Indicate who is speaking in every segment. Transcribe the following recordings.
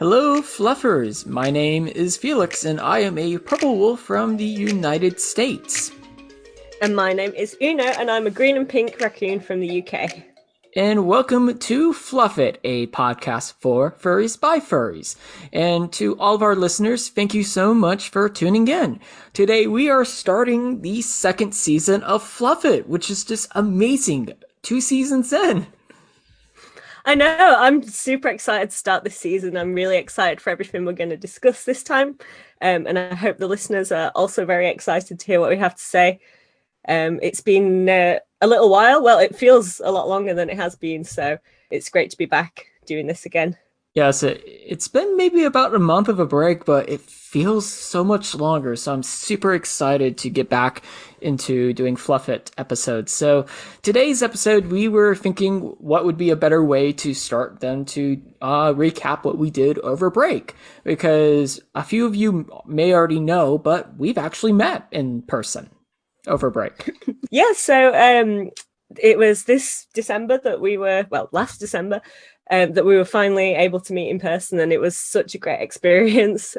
Speaker 1: Hello, Fluffers! My name is Felix, and I am a purple wolf from the United States.
Speaker 2: And my name is Uno, and I'm a green and pink raccoon from the UK.
Speaker 1: And welcome to Fluff It, a podcast for furries by furries. And to all of our listeners, thank you so much for tuning in. Today we are starting the second season of Fluff It, which is just amazing. 2 seasons in.
Speaker 2: I know, I'm super excited to start this season. I'm really excited for everything we're going to discuss this time. And I hope the listeners are also very excited to hear what we have to say. It's been a little while. Well, it feels a lot longer than it has been. So it's great to be back doing this again.
Speaker 1: Yes, it's been maybe about a month of a break, but it feels so much longer. So I'm super excited to get back into doing Fluff It episodes. So today's episode, we were thinking what would be a better way to start than to recap what we did over break. Because a few of you may already know, but we've actually met in person over break.
Speaker 2: Yeah, so it was this December that last December, that we were finally able to meet in person, and it was such a great experience.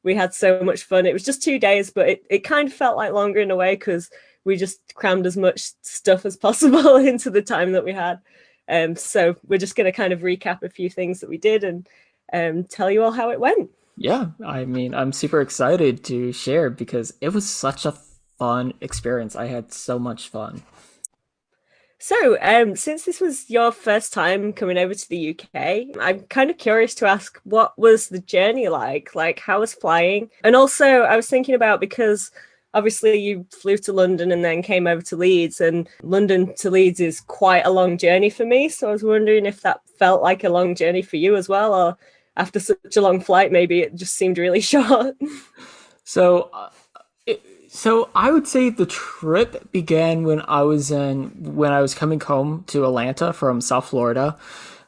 Speaker 2: We had so much fun. It was just 2 days, but it kind of felt like longer in a way because we just crammed as much stuff as possible into the time that we had. So we're just going to kind of recap a few things that we did and tell you all how it went.
Speaker 1: Yeah, I mean, I'm super excited to share because it was such a fun experience. I had so much fun.
Speaker 2: So, since this was your first time coming over to the UK, I'm kind of curious to ask, what was the journey like? Like, how was flying? And also, I was thinking about, because obviously you flew to London and then came over to Leeds, and London to Leeds is quite a long journey for me. So I was wondering if that felt like a long journey for you as well, or after such a long flight, maybe it just seemed really short.
Speaker 1: So, so I would say the trip began when I was coming home to Atlanta from South Florida.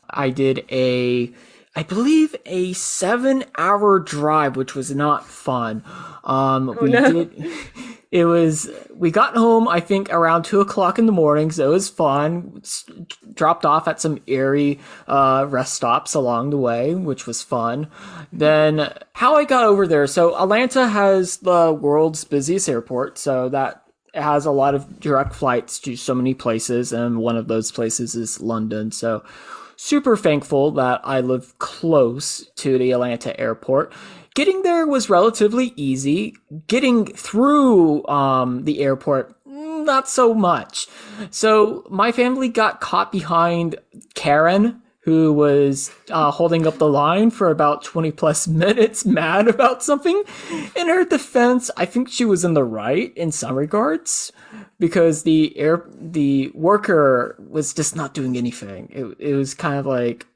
Speaker 1: I did I believe a 7 hour drive, which was not fun.
Speaker 2: Oh no.
Speaker 1: We got home, I think, around 2 o'clock in the morning, so it was fun. Dropped off at some eerie rest stops along the way, which was fun. Then, how I got over there. So, Atlanta has the world's busiest airport, so that has a lot of direct flights to so many places, and one of those places is London. So, super thankful that I live close to the Atlanta airport. Getting there was relatively easy. Getting through the airport, not so much. So my family got caught behind Karen, who was holding up the line for about 20 plus minutes, mad about something. In her defense, I think she was in the right in some regards because the worker was just not doing anything. It was kind of like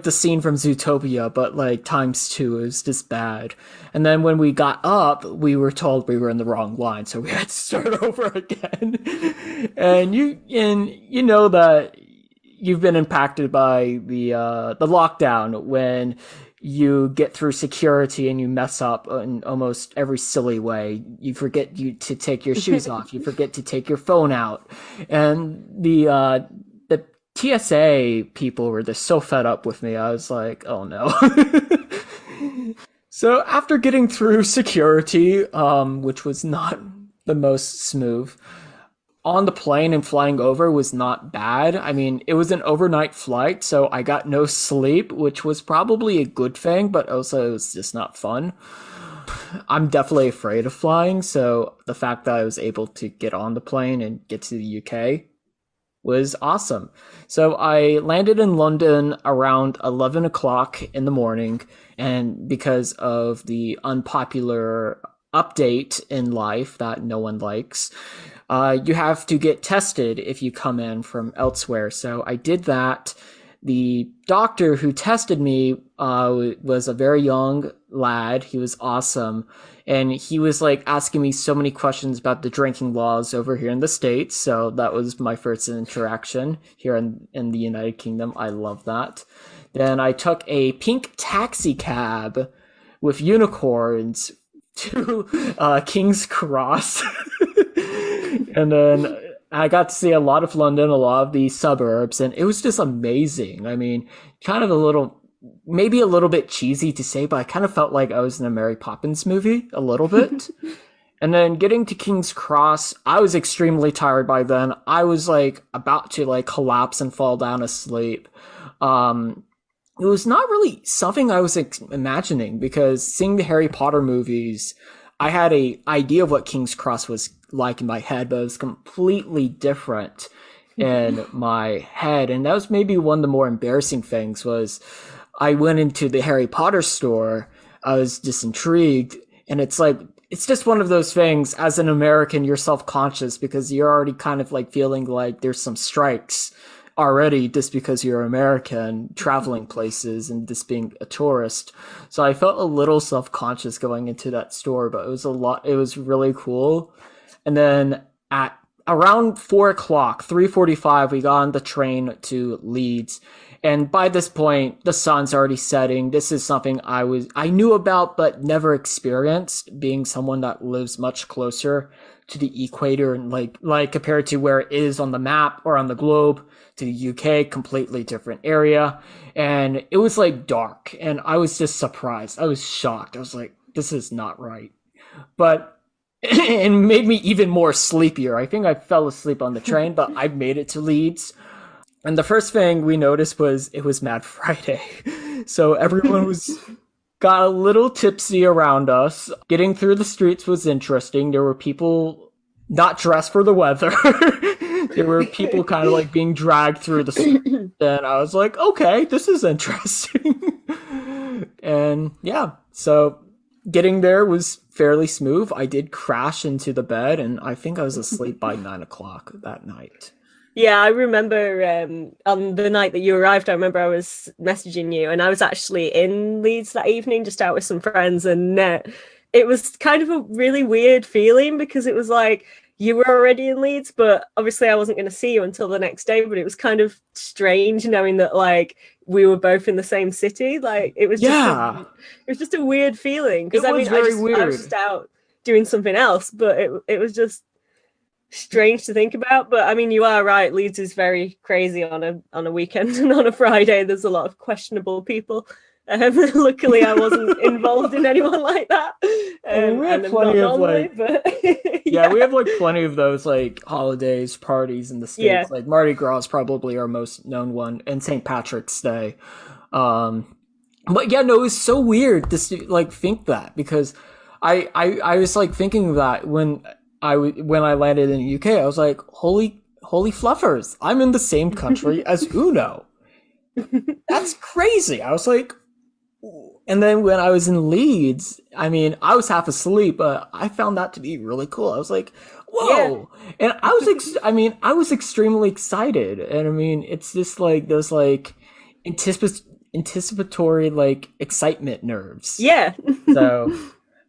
Speaker 1: the scene from Zootopia, but like times two. It was just bad. And then when we got up, we were told we were in the wrong line, so we had to start over again. And you know that you've been impacted by the lockdown when you get through security and you mess up in almost every silly way. You forget to take your shoes off. You forget to take your phone out, and the TSA people were just so fed up with me. I was like, oh no. So after getting through security, which was not the most smooth, on the plane and flying over was not bad. I mean, it was an overnight flight, so I got no sleep, which was probably a good thing, but also it was just not fun. I'm definitely afraid of flying, so the fact that I was able to get on the plane and get to the UK was awesome. So I landed in London around 11 o'clock in the morning, and because of the unpopular update in life that no one likes, you have to get tested if you come in from elsewhere. So I did that. The doctor who tested me was a very young lad. He was awesome. And he was like asking me so many questions about the drinking laws over here in the States. So that was my first interaction here in the United Kingdom. I love that. Then I took a pink taxi cab with unicorns to King's Cross. And then I got to see a lot of London, a lot of the suburbs, and it was just amazing. I mean, kind of a little maybe a little bit cheesy to say, but I kind of felt like I was in a Mary Poppins movie a little bit. And then getting to King's Cross, I was extremely tired by then. I was like about to like collapse and fall down asleep. Um, it was not really something I was imagining because seeing the Harry Potter movies, I had a idea of what King's Cross was like in my head, but it was completely different in my head. And that was maybe one of the more embarrassing things was I went into the Harry Potter store. I was just intrigued. And it's like, it's just one of those things as an American, you're self-conscious because you're already kind of like feeling like there's some strikes already just because you're American traveling places and just being a tourist. So I felt a little self-conscious going into that store, but it was a lot, it was really cool. And then at around 4 o'clock, 3:45, we got on the train to Leeds. And by this point, the sun's already setting. This is something I knew about but never experienced, being someone that lives much closer to the equator and like compared to where it is on the map or on the globe to the UK, completely different area. And it was like dark and I was just surprised. I was shocked. I was like, this is not right. But it made me even more sleepier. I think I fell asleep on the train, but I made it to Leeds. And the first thing we noticed was it was Mad Friday. So everyone was got a little tipsy around us. Getting through the streets was interesting. There were people not dressed for the weather. There were people kind of like being dragged through the street. And I was like, okay, this is interesting. And yeah, so getting there was fairly smooth. I did crash into the bed and I think I was asleep by 9 o'clock that night.
Speaker 2: Yeah, I remember on the night that you arrived, I remember I was messaging you and I was actually in Leeds that evening, just out with some friends. And it was kind of a really weird feeling because it was like you were already in Leeds, but obviously I wasn't going to see you until the next day. But it was kind of strange knowing that like we were both in the same city. Like
Speaker 1: Yeah,
Speaker 2: it was just a weird feeling because
Speaker 1: it
Speaker 2: I
Speaker 1: was
Speaker 2: mean
Speaker 1: very
Speaker 2: I was
Speaker 1: weird.
Speaker 2: just out doing something else, but it was just strange to think about. But I mean, you are right. Leeds is very crazy on a weekend and on a Friday. There's a lot of questionable people. Luckily, I wasn't involved in anyone like that,
Speaker 1: I mean, we have
Speaker 2: and I'm not
Speaker 1: plenty of
Speaker 2: normally.
Speaker 1: like
Speaker 2: But
Speaker 1: yeah,
Speaker 2: yeah,
Speaker 1: we have like plenty of those like holidays, parties in the
Speaker 2: yeah,
Speaker 1: States. Like Mardi Gras is probably our most known one, and St. Patrick's Day. Um, but yeah, no, it was so weird to like think that because I was like thinking that when when I landed in the UK, I was like, holy fluffers, I'm in the same country as Uno. That's crazy. I was like, and then when I was in Leeds, I mean, I was half asleep, but I found that to be really cool. I was like,
Speaker 2: yeah,
Speaker 1: whoa. And I mean, I was extremely excited. And I mean, it's just like those like anticipatory, like excitement nerves.
Speaker 2: yeah.
Speaker 1: So,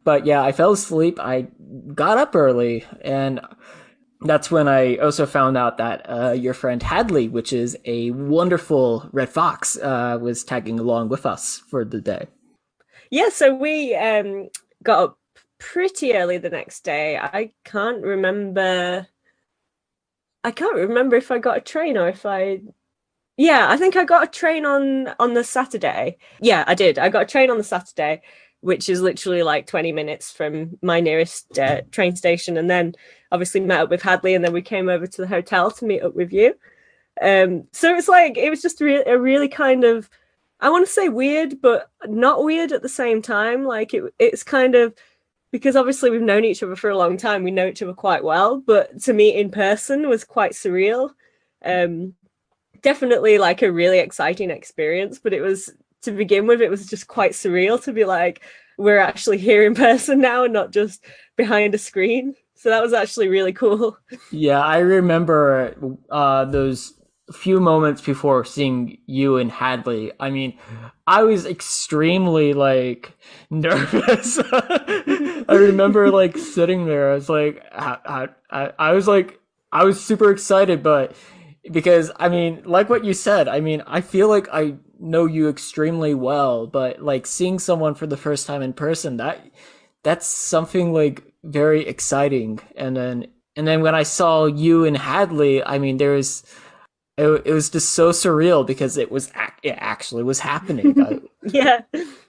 Speaker 1: but yeah, I fell asleep. I got up early and that's when I also found out that your friend Hadley, which is a wonderful red fox, was tagging along with us for the day.
Speaker 2: Yeah, so we got up pretty early the next day. I can't remember if I got a train or if I yeah, I think I got a train on the Saturday. Yeah, I did. I got a train on the Saturday, which is literally like 20 minutes from my nearest train station, and then obviously met up with Hadley, and then we came over to the hotel to meet up with you. So it's like it was just a really kind of, I want to say weird, but not weird at the same time. Like it's kind of because obviously we've known each other for a long time, we know each other quite well, but to meet in person was quite surreal. Um, Definitely like a really exciting experience, but it was to begin with, it was just quite surreal to be like, we're actually here in person now and not just behind a screen. So that was actually really cool.
Speaker 1: Yeah, I remember those few moments before seeing you and Hadley. I mean, I was extremely like nervous. I remember like sitting there. I was like, I was like, I was super excited, but because I mean, like what you said, I mean, I feel like I know you extremely well, but like seeing someone for the first time in person, that's something like very exciting. And then when I saw you and Hadley, I mean, it was just so surreal because it actually was happening.
Speaker 2: Yeah.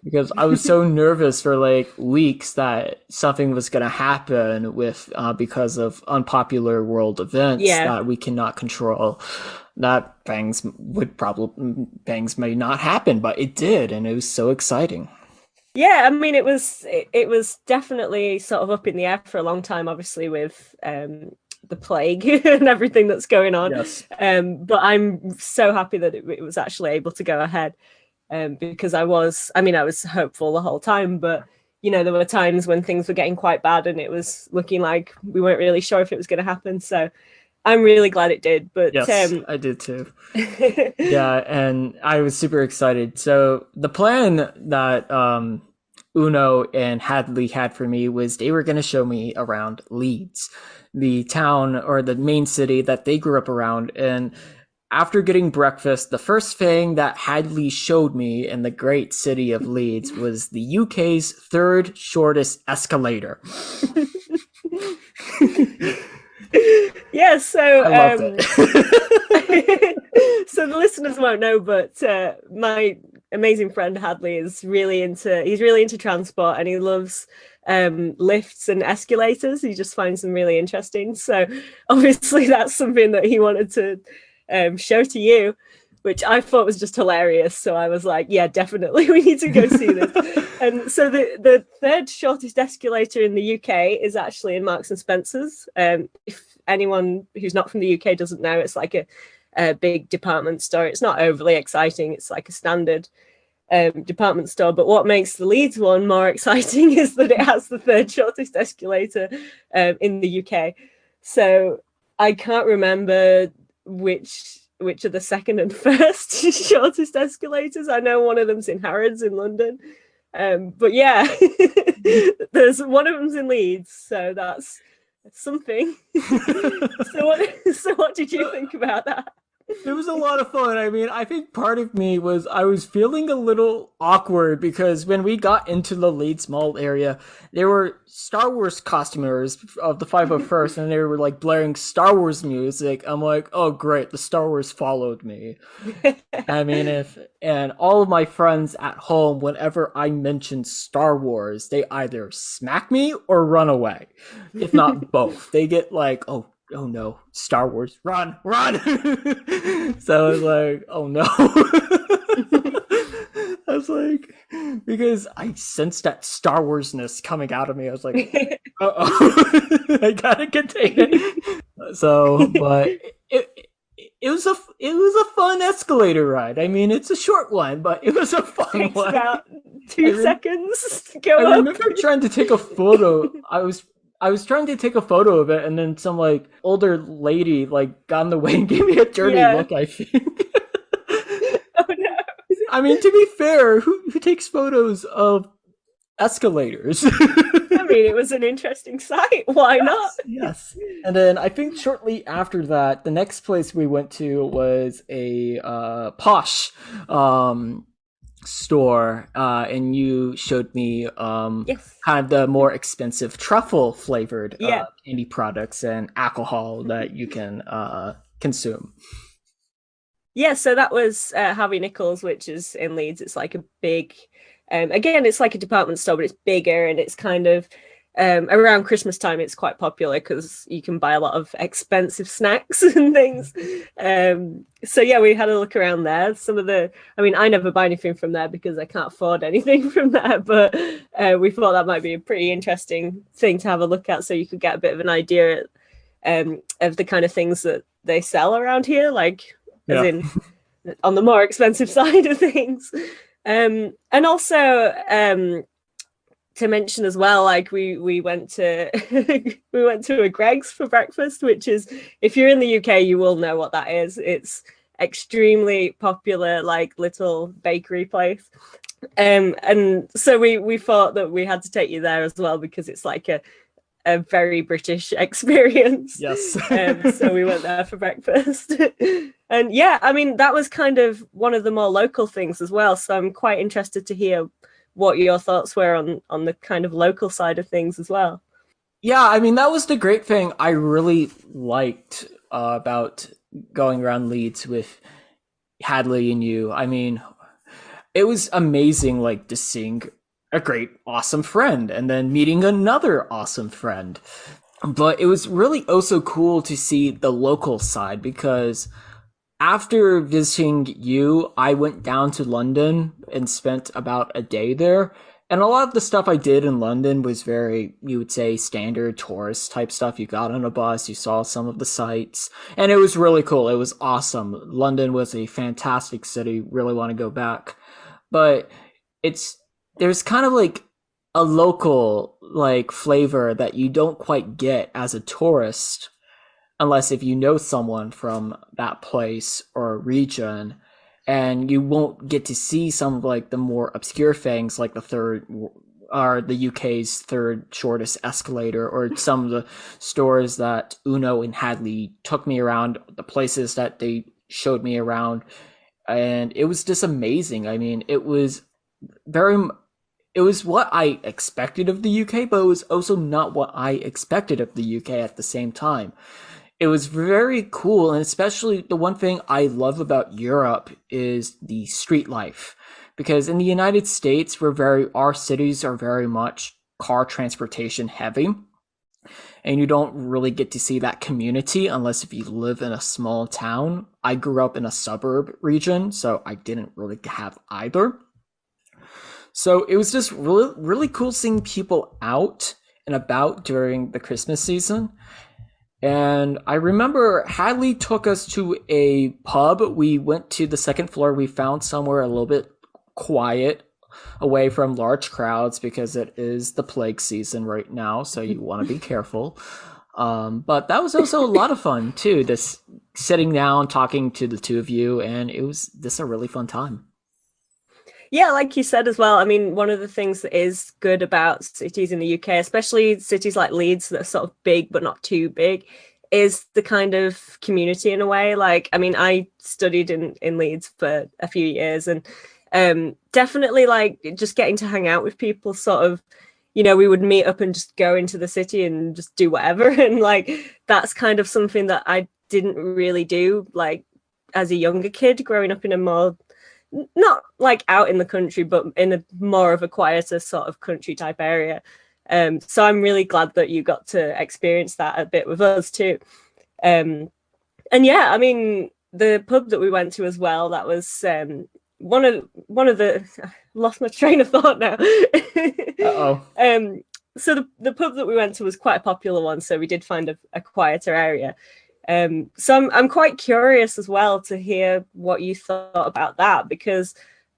Speaker 1: Because I was so nervous for like weeks that something was going to happen with because of unpopular world events
Speaker 2: Yeah.
Speaker 1: that we cannot control. That things may not happen, but it did, and it was so exciting.
Speaker 2: Yeah, I mean it was definitely sort of up in the air for a long time, obviously with the plague and everything that's going on.
Speaker 1: Yes.
Speaker 2: But I'm so happy that it was actually able to go ahead. Because I was hopeful the whole time, but there were times when things were getting quite bad and it was looking like we weren't really sure if it was going to happen. So I'm really glad it did. But
Speaker 1: Yes, I did too. Yeah, and I was super excited. So the plan that Uno and Hadley had for me was they were going to show me around Leeds, the town or the main city that they grew up around. And after getting breakfast, the first thing that Hadley showed me in the great city of Leeds was the UK's third shortest escalator.
Speaker 2: Yeah, so
Speaker 1: I loved it.
Speaker 2: so the listeners won't know, but my amazing friend Hadley is he's really into transport, and he loves lifts and escalators. He just finds them really interesting. So obviously that's something that he wanted to show to you, which I thought was just hilarious. So I was like, yeah, definitely, we need to go see this. And so the third shortest escalator in the UK is actually in Marks and Spencer's. If anyone who's not from the UK doesn't know, it's like a big department store. It's not overly exciting. It's like a standard department store. But what makes the Leeds one more exciting is that it has the third shortest escalator in the UK. So I can't remember which are the second and first shortest escalators. I know one of them's in Harrods in London. But yeah, there's one of them's in Leeds, so that's something. So what did you think about that?
Speaker 1: It was a lot of fun. I mean, I think part of me was I was feeling a little awkward because when we got into the Leeds Mall area, there were Star Wars costumers of the 501st and they were like blaring Star Wars music. I'm like, oh great, the Star Wars followed me. I mean, and all of my friends at home, whenever I mention Star Wars, they either smack me or run away, if not both. They get like, oh no, Star Wars, run, run. So I was like, oh no. I was like, because I sensed that Star Warsness coming out of me. I was like, uh-oh. I gotta contain it. So, but it was a fun escalator ride. I mean, it's a short one, but it was a fun
Speaker 2: Takes
Speaker 1: one.
Speaker 2: about 2 seconds to go
Speaker 1: I
Speaker 2: up.
Speaker 1: remember trying to take a photo. I was trying to take a photo of it, and then some like older lady like got in the way and gave me a dirty look. I think.
Speaker 2: Oh no!
Speaker 1: I mean, to be fair, who takes photos of escalators?
Speaker 2: I mean, it was an interesting sight. Why not?
Speaker 1: Yes. And then I think shortly after that, the next place we went to was a posh store, and you showed me
Speaker 2: Yes.
Speaker 1: kind of the more expensive truffle flavored
Speaker 2: Yeah.
Speaker 1: candy products and alcohol that you can consume.
Speaker 2: Yeah, so that was Harvey Nichols, which is in Leeds. It's like a big, again, it's like a department store, but it's bigger and it's kind of around Christmas time. It's quite popular because you can buy a lot of expensive snacks and things. So yeah, we had a look around there. I mean, I never buy anything from there because I can't afford anything from there, but we thought that might be a pretty interesting thing to have a look at, so you could get a bit of an idea of the kind of things that they sell around here, like. As in on the more expensive side of things. And also to mention as well, like we went to we went to a Greg's for breakfast, which is, if you're in the UK, you will know what that is. It's extremely popular, like little bakery place. And so we thought that we had to take you there as well because it's like a very British experience.
Speaker 1: Yes.
Speaker 2: So we went there for breakfast. And yeah, I mean, that was kind of one of the more local things as well. So I'm quite interested to hear what your thoughts were on the kind of local side of things as well.
Speaker 1: Yeah, I mean, that was the great thing I really liked about going around Leeds with Hadley and you. I mean, it was amazing, like just seeing a great, awesome friend and then meeting another awesome friend. But it was really also cool to see the local side because after visiting you, I went down to London and spent about a day there. And a lot of the stuff I did in London was very, you would say, standard tourist type stuff. You got on a bus, you saw some of the sights, and it was really cool. It was awesome. London was a fantastic city. Really want to go back. But it's, there's kind of like a local like flavor that you don't quite get as a tourist unless if you know someone from that place or region, and you won't get to see some of like the more obscure things like the third or the UK's third shortest escalator, or some of the stores that Uno and Hadley took me around, the places that they showed me around, and it was just amazing. I mean, very it was what I expected of the UK, but it was also not what I expected of the UK at the same time. It was very cool, and especially the one thing I love about Europe is the street life. Because in the United States, our cities are very much car transportation heavy, and you don't really get to see that community unless if you live in a small town. I grew up in a suburb region, so I didn't really have either. So it was just really, really cool seeing people out and about during the Christmas season. And I remember Hadley took us to a pub. We went to the second floor. We found somewhere a little bit quiet, away from large crowds because it is the plague season right now. So you want to be careful. But that was also a lot of fun too. Just sitting down, talking to the two of you, and it was just a really fun time.
Speaker 2: Yeah, like you said as well. I mean, one of the things that is good about cities in the UK, especially cities like Leeds that are sort of big but not too big, is the kind of community in a way. Like, I mean, I studied in Leeds for a few years, and definitely like just getting to hang out with people sort of, we would meet up and just go into the city and just do whatever. And like that's kind of something that I didn't really do like as a younger kid growing up in a more, not like out in the country, but in a more of a quieter sort of country type area. So I'm really glad that you got to experience that a bit with us too. Um, and yeah, I mean, the pub that we went to as well, that was one of the lost my train of thought now.
Speaker 1: Uh oh.
Speaker 2: So the pub that we went to was quite a popular one, so we did find a quieter area. So I'm quite curious as well to hear what you thought about that, because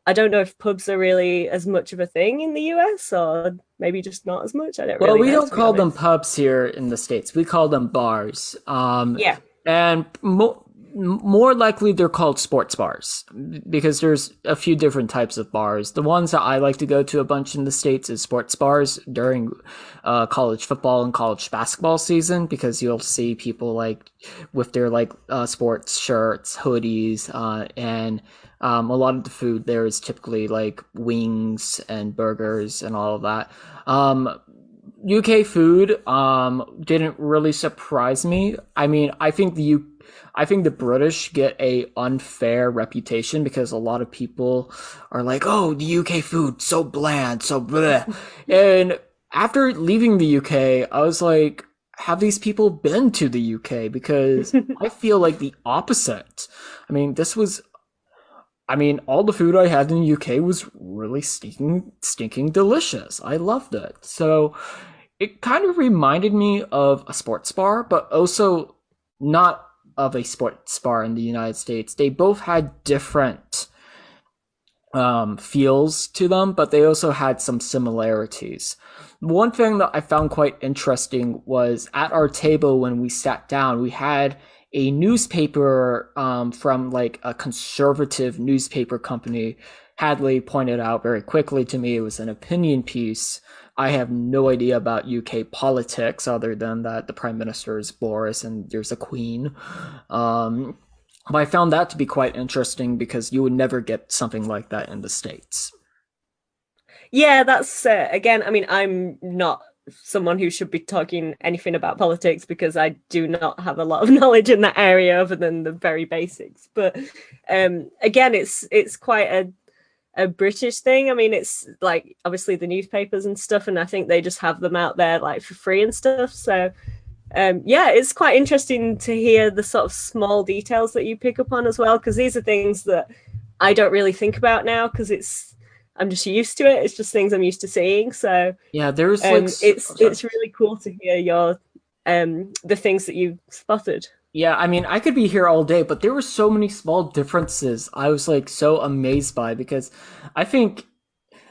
Speaker 2: I don't know if pubs are really as much of a thing in the US, or maybe just not as much. I don't
Speaker 1: Well,
Speaker 2: really
Speaker 1: we
Speaker 2: know,
Speaker 1: don't
Speaker 2: to be
Speaker 1: call them
Speaker 2: honest.
Speaker 1: pubs here in the States. We call them bars.
Speaker 2: Yeah.
Speaker 1: And more likely they're called sports bars because there's a few different types of bars. The ones that I like to go to a bunch in the States is sports bars during college football and college basketball season, because you'll see people like with their like sports shirts, hoodies, and a lot of the food there is typically like wings and burgers and all of that. UK food didn't really surprise me. I mean, I think the British get a unfair reputation because a lot of people are like, "Oh, the UK food so bland, so bleh." And after leaving the UK, I was like, have these people been to the UK? Because I feel like the opposite. I mean, all the food I had in the UK was really stinking delicious. I loved it. So it kind of reminded me of a sports bar, but also not of a sports bar in the United States. They both had different feels to them, but they also had some similarities. One thing that I found quite interesting was at our table when we sat down, we had a newspaper from like a conservative newspaper company. Hadley pointed out very quickly to me it was an opinion piece. I have no idea about UK politics other than that the prime minister is Boris and there's a queen. Um, but I found that to be quite interesting because you would never get something like that in the States.
Speaker 2: Yeah, that's again, I mean, I'm not someone who should be talking anything about politics because I do not have a lot of knowledge in that area other than the very basics. But again, it's quite a British thing. I mean, it's like obviously the newspapers and stuff, and I think they just have them out there like for free and stuff. So yeah, it's quite interesting to hear the sort of small details that you pick up on as well, because these are things that I don't really think about now because I'm just used to it. It's just things I'm used to seeing. So
Speaker 1: Yeah, there's like
Speaker 2: it's really cool to hear your the things that you spotted.
Speaker 1: yeah, I mean, I could be here all day, but there were so many small differences I was like so amazed by because I think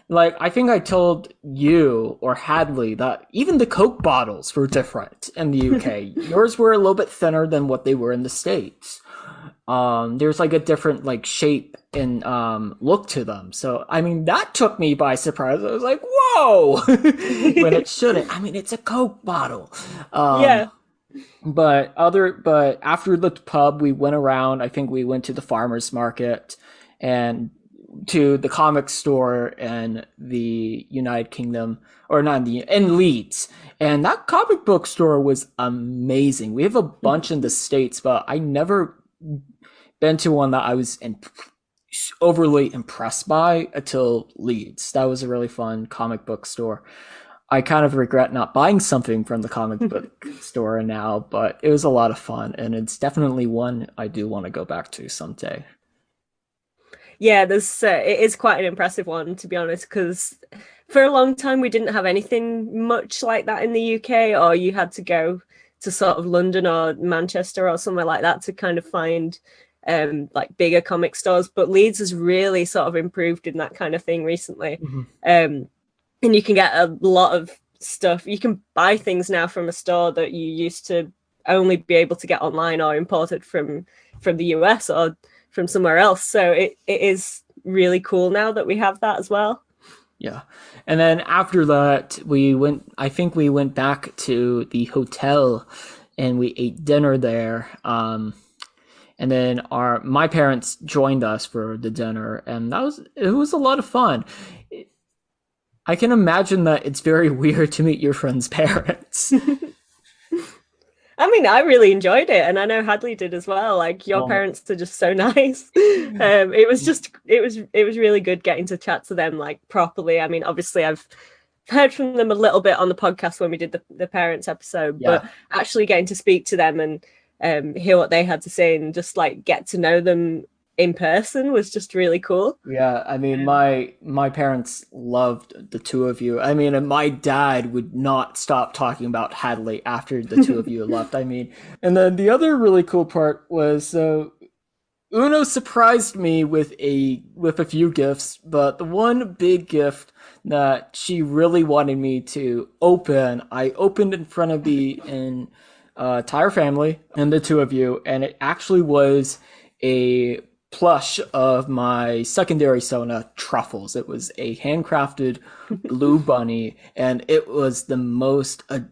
Speaker 1: I think I told you or Hadley that even the Coke bottles were different in the UK. Yours were a little bit thinner than what they were in the States. There's like a different like shape and look to them. So I mean that took me by surprise. I was like, whoa, when it shouldn't. I mean, it's a Coke bottle.
Speaker 2: Yeah.
Speaker 1: But after the pub we went around. I think we went to the farmers market and to the comic store in the United Kingdom, or not in the in Leeds. And that comic book store was amazing. We have a bunch in the States, but I never been to one that I was overly impressed by until Leeds. That was a really fun comic book store. I kind of regret not buying something from the comic book store now, but it was a lot of fun, and it's definitely one I do want to go back to someday.
Speaker 2: Yeah, there's it is quite an impressive one, to be honest, because for a long time we didn't have anything much like that in the UK, or you had to go to sort of London or Manchester or somewhere like that to kind of find like bigger comic stores. But Leeds has really sort of improved in that kind of thing recently.
Speaker 1: Mhm.
Speaker 2: And you can get a lot of stuff. You can buy things now from a store that you used to only be able to get online or imported from the US or from somewhere else. So it is really cool now that we have that as well.
Speaker 1: Yeah. And then after that, I think we went back to the hotel and we ate dinner there. And then my parents joined us for the dinner, and it was a lot of fun. I can imagine that it's very weird to meet your friend's parents.
Speaker 2: I mean, I really enjoyed it, and I know Hadley did as well. Like your
Speaker 1: Well,
Speaker 2: parents are just so nice. It was really good getting to chat to them like properly. I mean, obviously I've heard from them a little bit on the podcast when we did the parents episode, but
Speaker 1: yeah.
Speaker 2: actually getting to speak to them and hear what they had to say and just like get to know them in person was just really cool.
Speaker 1: Yeah, I mean, my parents loved the two of you. I mean, and my dad would not stop talking about Hadley after the two of you left. I mean, and then the other really cool part was Uno surprised me with a few gifts, but the one big gift that she really wanted me to open, I opened in front of the entire family and the two of you, and it actually was a plush of my secondary Sona Truffles. It was a handcrafted blue bunny, and it was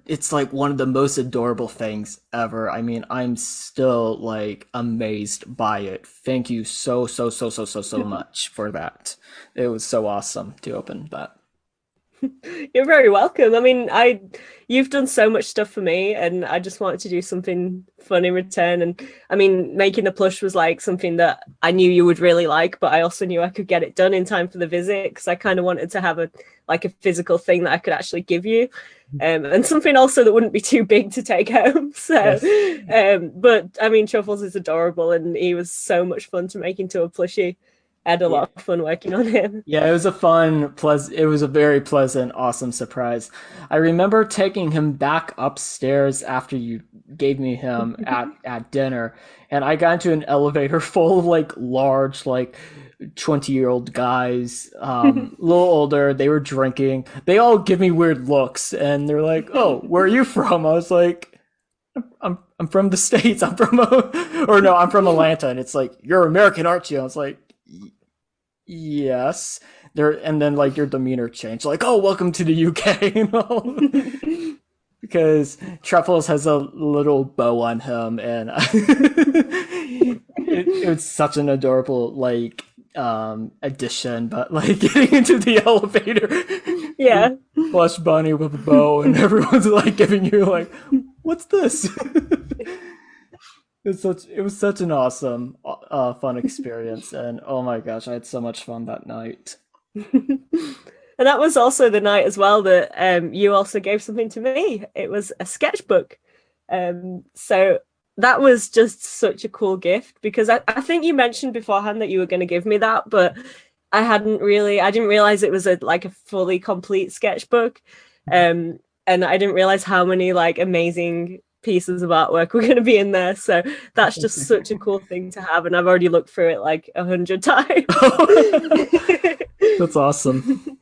Speaker 1: it's like one of the most adorable things ever. I mean, I'm still like amazed by it. Thank you so much for that. It was so awesome to open that.
Speaker 2: You're very welcome. I mean, you've done so much stuff for me, and I just wanted to do something fun in return. And I mean, making the plush was like something that I knew you would really like, but I also knew I could get it done in time for the visit because I kind of wanted to have a physical thing that I could actually give you, and something also that wouldn't be too big to take home. So,
Speaker 1: Yes.
Speaker 2: but I mean, Truffles is adorable, and he was so much fun to make into a plushie. I had a
Speaker 1: Yeah.
Speaker 2: lot of fun working on him.
Speaker 1: Yeah, it was a it was a very pleasant, awesome surprise. I remember taking him back upstairs after you gave me him at dinner, and I got into an elevator full of like large, like 20-year-old guys, a little older. They were drinking. They all give me weird looks, and they're like, "Oh, where are you from?" I was like, I'm from the States. I'm from or no, I'm from Atlanta." And it's like, "You're American, aren't you?" I was like, yes. There, and then like your demeanor changed, like, "Oh, welcome to the UK," you know, because Truffles has a little bow on him, and it was such an adorable like addition, but like getting into the elevator,
Speaker 2: Yeah.
Speaker 1: Plush Bunny with a bow, and everyone's like giving you like, "What's this?" It was such an awesome, fun experience, and oh my gosh, I had so much fun that night.
Speaker 2: And that was also the night as well that you also gave something to me. It was a sketchbook. So that was just such a cool gift because I think you mentioned beforehand that you were going to give me that, but I didn't realize it was like a fully complete sketchbook. And I didn't realize how many like amazing pieces of artwork were going to be in there. So that's just such a cool thing to have. And I've already looked through it like 100 times.
Speaker 1: That's awesome.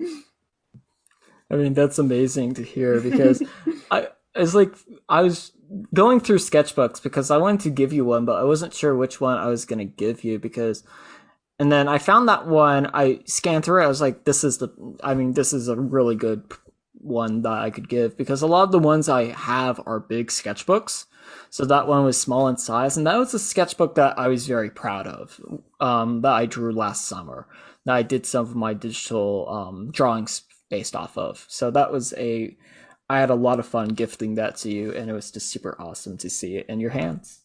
Speaker 1: I mean, that's amazing to hear because it's like I was going through sketchbooks because I wanted to give you one, but I wasn't sure which one I was going to give you because, and then I found that one, I scanned through it, I was like, this is a really good one that I could give because a lot of the ones I have are big sketchbooks. So that one was small in size, and that was a sketchbook that I was very proud of, that I drew last summer. That I did some of my digital drawings based off of. So I had a lot of fun gifting that to you, and it was just super awesome to see it in your hands.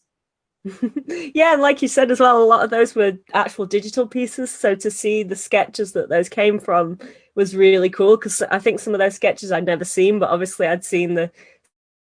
Speaker 2: Yeah, and like you said as well, a lot of those were actual digital pieces. So to see the sketches that those came from was really cool because I think some of those sketches I'd never seen, but obviously I'd seen the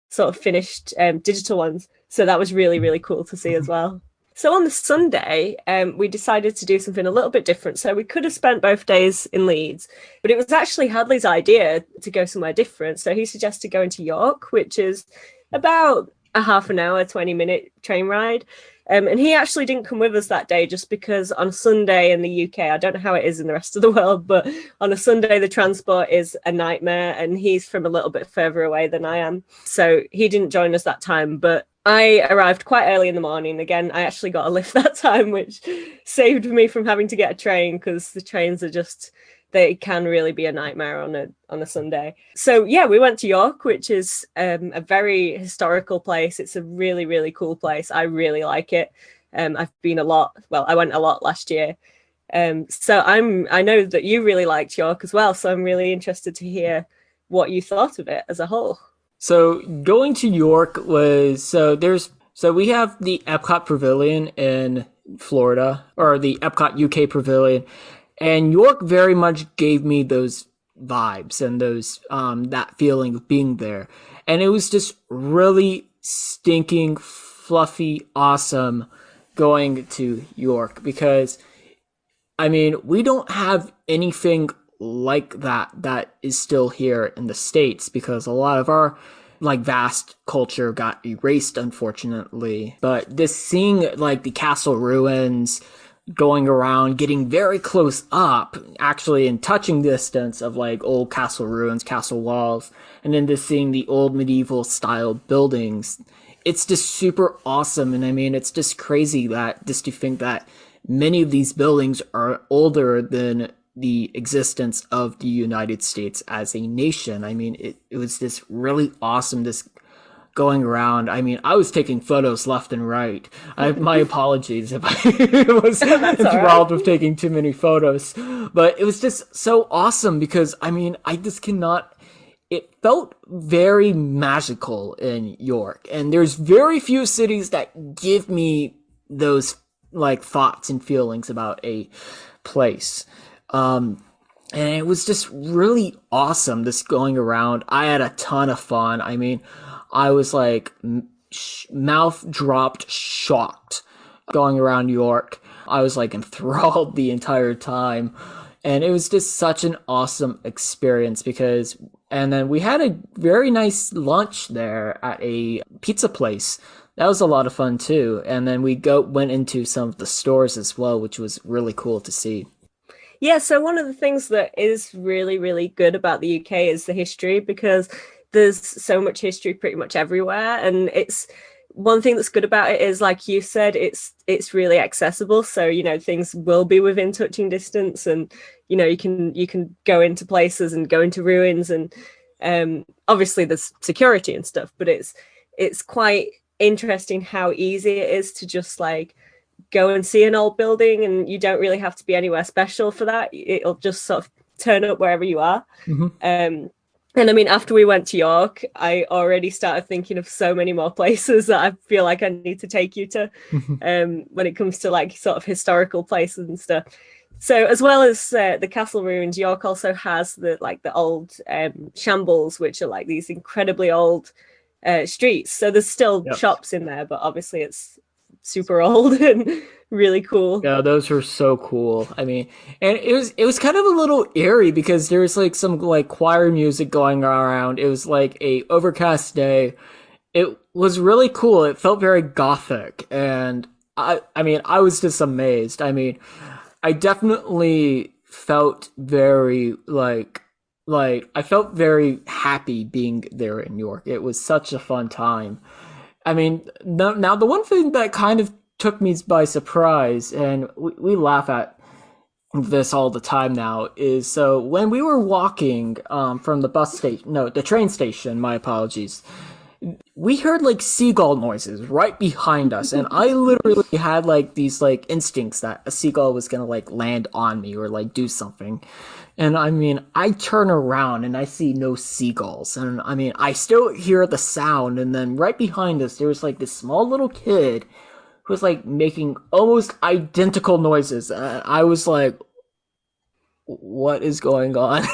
Speaker 2: sort of finished digital ones. So that was really, really cool to see as well. So on the Sunday, we decided to do something a little bit different. So we could have spent both days in Leeds, but it was actually Hadley's idea to go somewhere different. So he suggested going to York, which is about a half an hour, 20-minute train ride. And he actually didn't come with us that day just because on Sunday in the UK, I don't know how it is in the rest of the world, but on a Sunday, the transport is a nightmare and he's from a little bit further away than I am. So he didn't join us that time, but I arrived quite early in the morning. Again, I actually got a lift that time, which saved me from having to get a train because the trains are just, they can really be a nightmare on a Sunday. So yeah, we went to York, which is a very historical place. It's a really, really cool place. I really like it. I've been a lot. Well, I went a lot last year. So I know that you really liked York as well. So I'm really interested to hear what you thought of it as a whole.
Speaker 1: So going to York was so we have the Epcot Pavilion in Florida, or the Epcot UK Pavilion, and York very much gave me those vibes and those that feeling of being there, and it was just really stinking fluffy awesome going to York because I mean we don't have anything like that is still here in the States because a lot of our like vast culture got erased unfortunately, but this seeing like the castle ruins, going around getting very close up actually in touching distance of like old castle ruins, castle walls, and then just seeing the old medieval style buildings, it's just super awesome. And I mean it's just crazy that just to think that many of these buildings are older than the existence of the United States as a nation. I mean, it was this really awesome, this going around. I mean, I was taking photos left and right. My apologies if I was enthralled with taking too many photos, but it was just so awesome because I mean, I just cannot. It felt very magical in York, and there's very few cities that give me those like thoughts and feelings about a place. And it was just really awesome just going around. I had a ton of fun. I mean, I was like mouth dropped shocked going around York. I was like enthralled the entire time. And it was just such an awesome experience because, and then we had a very nice lunch there at a pizza place. That was a lot of fun too. And then went into some of the stores as well, which was really cool to see.
Speaker 2: Yeah, so one of the things that is really, really good about the UK is the history because there's so much history pretty much everywhere. And it's one thing that's good about it is, like you said, it's really accessible. So, you know, things will be within touching distance and, you know, you can go into places and go into ruins and obviously there's security and stuff, but it's quite interesting how easy it is to just like go and see an old building, and you don't really have to be anywhere special for that. It'll just sort of turn up wherever you are.
Speaker 1: Hmm.
Speaker 2: And I mean, after we went to York, I already started thinking of so many more places that I feel like I need to take you to,
Speaker 1: Hmm.
Speaker 2: when it comes to like sort of historical places and stuff. So as well as the castle ruins, York also has the old shambles, which are like these incredibly old streets. So there's still
Speaker 1: Yep.
Speaker 2: shops in there, but obviously it's super old and really cool.
Speaker 1: Yeah, those were so cool. I mean, and it was kind of a little eerie because there was like some like choir music going around. It was like a overcast day. It was really cool. It felt very gothic, and I mean, I was just amazed. I mean, I definitely felt very like I felt very happy being there in New York. It was such a fun time. I mean, now the one thing that kind of took me by surprise, and we laugh at this all the time now, is so when we were walking from the bus station, no, the train station, my apologies, we heard like seagull noises right behind us, and I literally had like these like instincts that a seagull was gonna like land on me or like do something. And I mean, I turn around and I see no seagulls. And I mean, I still hear the sound. And then right behind us, there was like this small little kid who was like making almost identical noises. I was like, what is going on?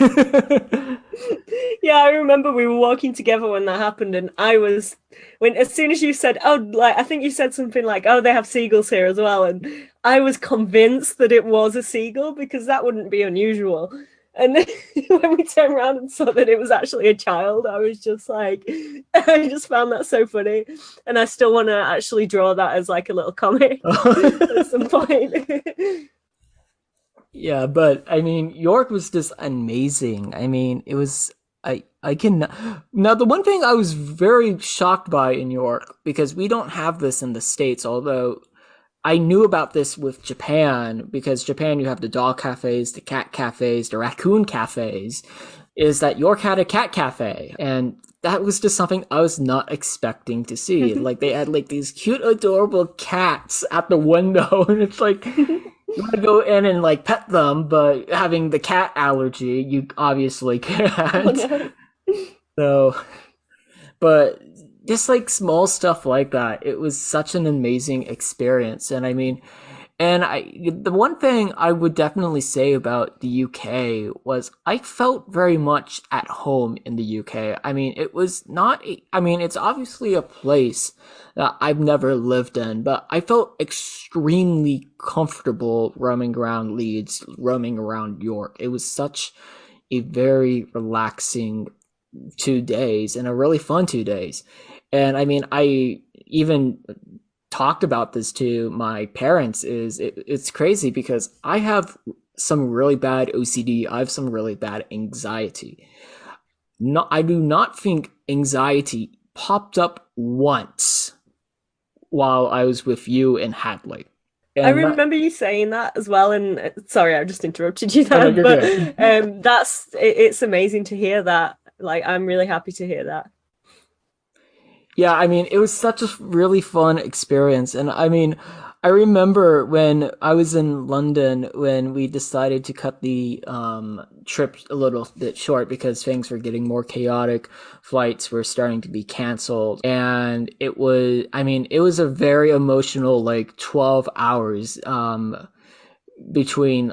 Speaker 2: Yeah, I remember we were walking together when that happened, and I was when as soon as you said, "Oh, like I think you said something like, oh, they have seagulls here as well," and I was convinced that it was a seagull because that wouldn't be unusual. And then when we turned around and saw that it was actually a child, I was just like, I just found that so funny, and I still want to actually draw that as like a little comic at some point.
Speaker 1: Yeah, but I mean, York was just amazing. I mean, it was I can now the one thing I was very shocked by in York because we don't have this in the States, although I knew about this with Japan because Japan you have the dog cafes, the cat cafes, the raccoon cafes, is that York had a cat cafe and that was just something I was not expecting to see. Like they had like these cute adorable cats at the window and it's like you want to go in and like pet them, but having the cat allergy, you obviously
Speaker 2: Oh
Speaker 1: can't.
Speaker 2: no.
Speaker 1: So, but just like small stuff like that, it was such an amazing experience. And I mean, and the one thing I would definitely say about the UK was I felt very much at home in the UK. I mean, it was not, I mean, it's obviously a place that I've never lived in, but I felt extremely comfortable roaming around Leeds, roaming around York. It was such a very relaxing 2 days and a really fun 2 days. And I mean, I even talked about this to my parents it's crazy because I have some really bad OCD. I have some really bad anxiety. No, I do not think anxiety popped up once while I was with you and Hadley.
Speaker 2: I
Speaker 1: And that,
Speaker 2: remember you saying that as well, and sorry, I just interrupted you
Speaker 1: oh no,
Speaker 2: there,
Speaker 1: you're
Speaker 2: but
Speaker 1: good.
Speaker 2: it's amazing to hear that. Like, I'm really happy to hear that.
Speaker 1: Yeah, I mean, it was such a really fun experience. And I mean, I remember when I was in London when we decided to cut the trip a little bit short because things were getting more chaotic. Flights were starting to be canceled. And it was, I mean, it was a very emotional, like 12 hours between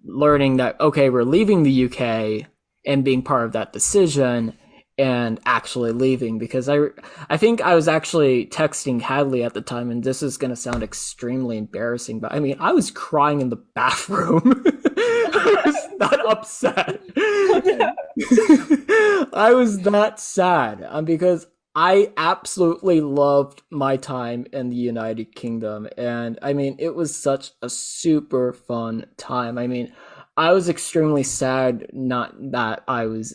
Speaker 1: learning that, okay, we're leaving the UK and being part of that decision and actually leaving because I think I was actually texting Hadley at the time and this is going to sound extremely embarrassing but I mean I was crying in the bathroom. I was not upset.
Speaker 2: Oh, no.
Speaker 1: I was not sad because I absolutely loved my time in the United Kingdom and I mean it was such a super fun time. I mean I was extremely sad not that I was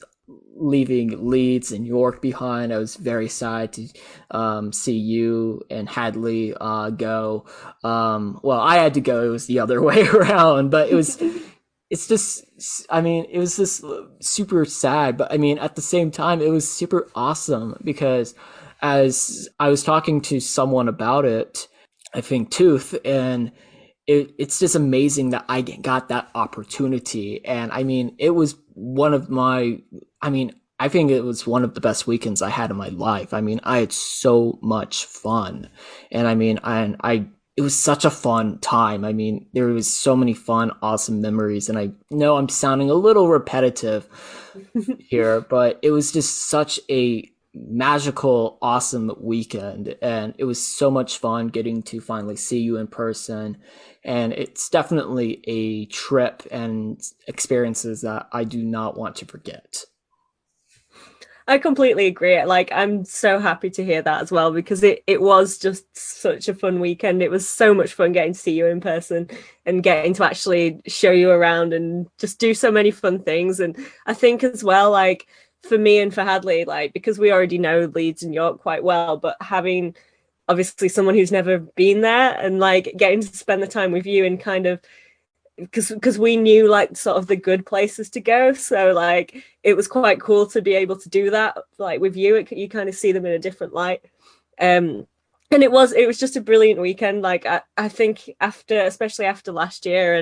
Speaker 1: leaving Leeds and York behind. I was very sad to see you and Hadley go. Well, I had to go. It was the other way around, but it's just, I mean, it was just super sad. But I mean, at the same time, it was super awesome because as I was talking to someone about it, I think, tooth. And it's just amazing that I got that opportunity. And I mean, it was one of my, I mean, I think it was one of the best weekends I had in my life. I mean, I had so much fun. And I mean, it was such a fun time. I mean, there was so many fun, awesome memories. And I know I'm sounding a little repetitive here, but it was just such a magical, awesome weekend. And it was so much fun getting to finally see you in person. And it's definitely a trip and experiences that I do not want to forget.
Speaker 2: I completely agree. Like, I'm so happy to hear that as well because it was just such a fun weekend. It was so much fun getting to see you in person and getting to actually show you around and just do so many fun things. And I think as well, like for me and for Hadley, like because we already know Leeds and York quite well, but having obviously someone who's never been there and like getting to spend the time with you and kind of because we knew like sort of the good places to go, so like it was quite cool to be able to do that like with you. You kind of see them in a different light. And it was just a brilliant weekend. Like I think after, especially after last year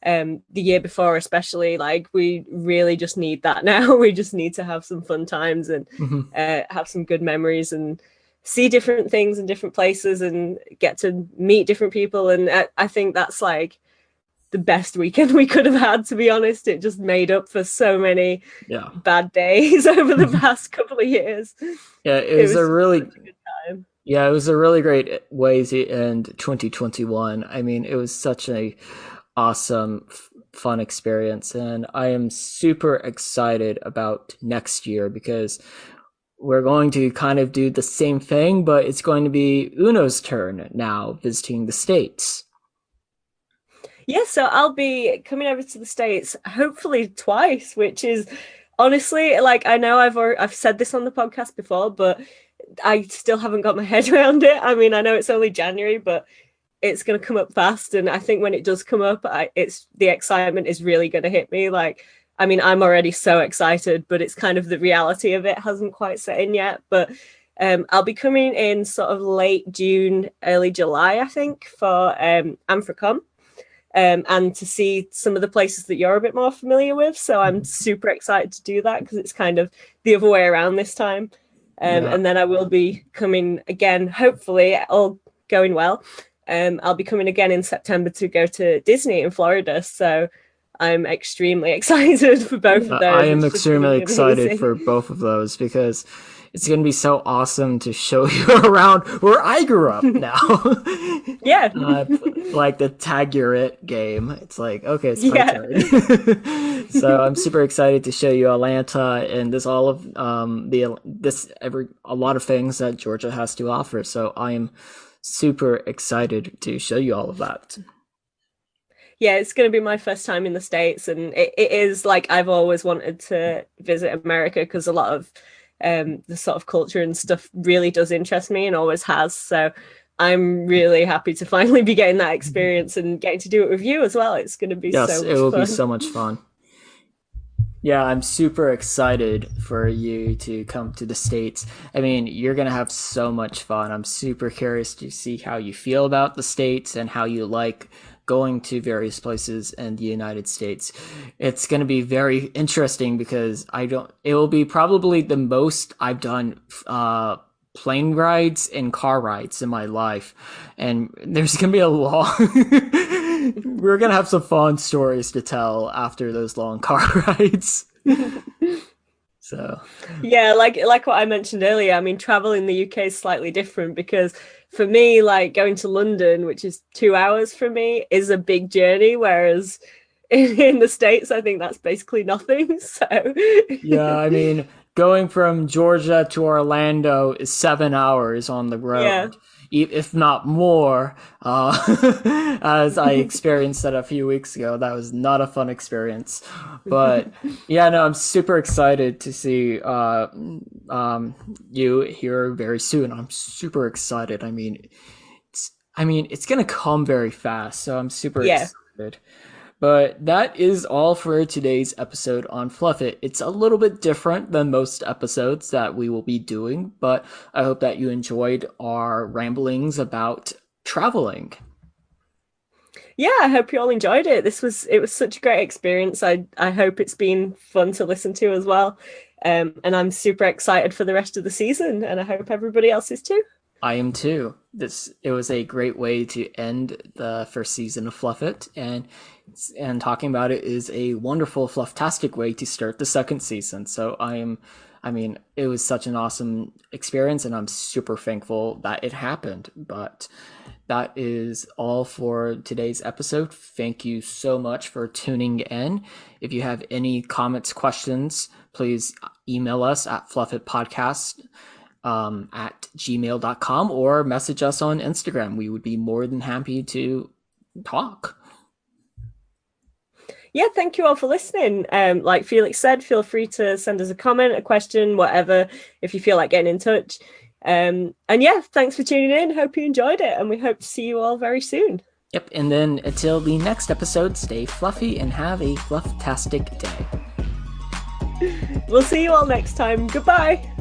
Speaker 2: and the year before especially, like we really just need that now. We just need to have some fun times and
Speaker 1: Mhm.
Speaker 2: have some good memories and see different things in different places and get to meet different people. And I think that's like the best weekend we could have had, to be honest. It just made up for so many
Speaker 1: Yeah.
Speaker 2: bad days over the past couple of years.
Speaker 1: Yeah, it
Speaker 2: It
Speaker 1: was
Speaker 2: was
Speaker 1: a
Speaker 2: just
Speaker 1: really
Speaker 2: such a good time.
Speaker 1: yeah, it was a really great way to end 2021. I mean, it was such a awesome fun experience, and I am super excited about next year because we're going to kind of do the same thing, but it's going to be Uno's turn now visiting the States.
Speaker 2: Yeah, so I'll be coming over to the States hopefully twice, which is honestly like I know I've said this on the podcast before, but I still haven't got my head around it. I mean, I know it's only January, but it's going to come up fast, and I think when it does come up, it's the excitement is really going to hit me. Like, I mean, I'm already so excited, but it's kind of the reality of it hasn't quite set in yet. But I'll be coming in sort of late June, early July, I think, for Amphicom, and to see some of the places that you're a bit more familiar with. So I'm super excited to do that because it's kind of the other way around this time.
Speaker 1: Yeah.
Speaker 2: And then I will be coming again, hopefully, all going well. I'll be coming again in September to go to Disney in Florida. So I'm extremely excited for both of
Speaker 1: I
Speaker 2: those.
Speaker 1: am
Speaker 2: It's just going to
Speaker 1: extremely
Speaker 2: be
Speaker 1: excited
Speaker 2: amazing.
Speaker 1: for both of those because it's going to be so awesome to show you around where I grew up now.
Speaker 2: Yeah.
Speaker 1: uh, like the tag your it game. It's like, okay, it's my
Speaker 2: Yeah.
Speaker 1: turn. So I'm super excited to show you Atlanta and this all of the this every a lot of things that Georgia has to offer. So I am super excited to show you all of that.
Speaker 2: Yeah, it's going to be my first time in the States. And it is like I've always wanted to visit America because a lot of the sort of culture and stuff really does interest me and always has. So I'm really happy to finally be getting that experience and getting to do it with you as well. It's going to be
Speaker 1: Yes,
Speaker 2: so
Speaker 1: it
Speaker 2: much
Speaker 1: will be
Speaker 2: fun.
Speaker 1: so much fun. Yeah, I'm super excited for you to come to the States. I mean, you're going to have so much fun. I'm super curious to see how you feel about the States and how you like going to various places in the United States. It's going to be very interesting because it will be probably the most I've done plane rides and car rides in my life. And there's going to be a long we're going to have some fun stories to tell after those long car rides. So,
Speaker 2: Yeah, like what I mentioned earlier, I mean, travel in the UK is slightly different because for me, like going to London, which is 2 hours from me, is a big journey, whereas in the States, I think that's basically nothing. So
Speaker 1: yeah, I mean, going from Georgia to Orlando is 7 hours on the
Speaker 2: yeah.
Speaker 1: road, if not more. As I experienced that a few weeks ago, that was not a fun experience. But yeah, no, I'm super excited to see um, you here very soon. I'm super excited. I mean, it's gonna come very fast, so I'm super
Speaker 2: Yeah.
Speaker 1: excited. But that is all for today's episode on Fluff It. It's a little bit different than most episodes that we will be doing, but I hope that you enjoyed our ramblings about traveling.
Speaker 2: Yeah, I hope you all enjoyed it. It was such a great experience. I hope it's been fun to listen to as well. And I'm super excited for the rest of the season, and I hope everybody else is too.
Speaker 1: I am too. It was a great way to end the first season of Fluff It, and talking about it is a wonderful flufftastic way to start the second season. So I mean, it was such an awesome experience, and I'm super thankful that it happened. But that is all for today's episode. Thank you so much for tuning in. If you have any comments, questions, please email us at fluffitpodcast at gmail.com or message us on Instagram. We would be more than happy to talk.
Speaker 2: Yeah, thank you all for listening. Like Felix said, feel free to send us a comment, a question, whatever, if you feel like getting in touch. And yeah, thanks for tuning in. Hope you enjoyed it, and we hope to see you all very soon.
Speaker 1: Yep, and then until the next episode, stay fluffy and have a flufftastic day.
Speaker 2: We'll see you all next time. Goodbye.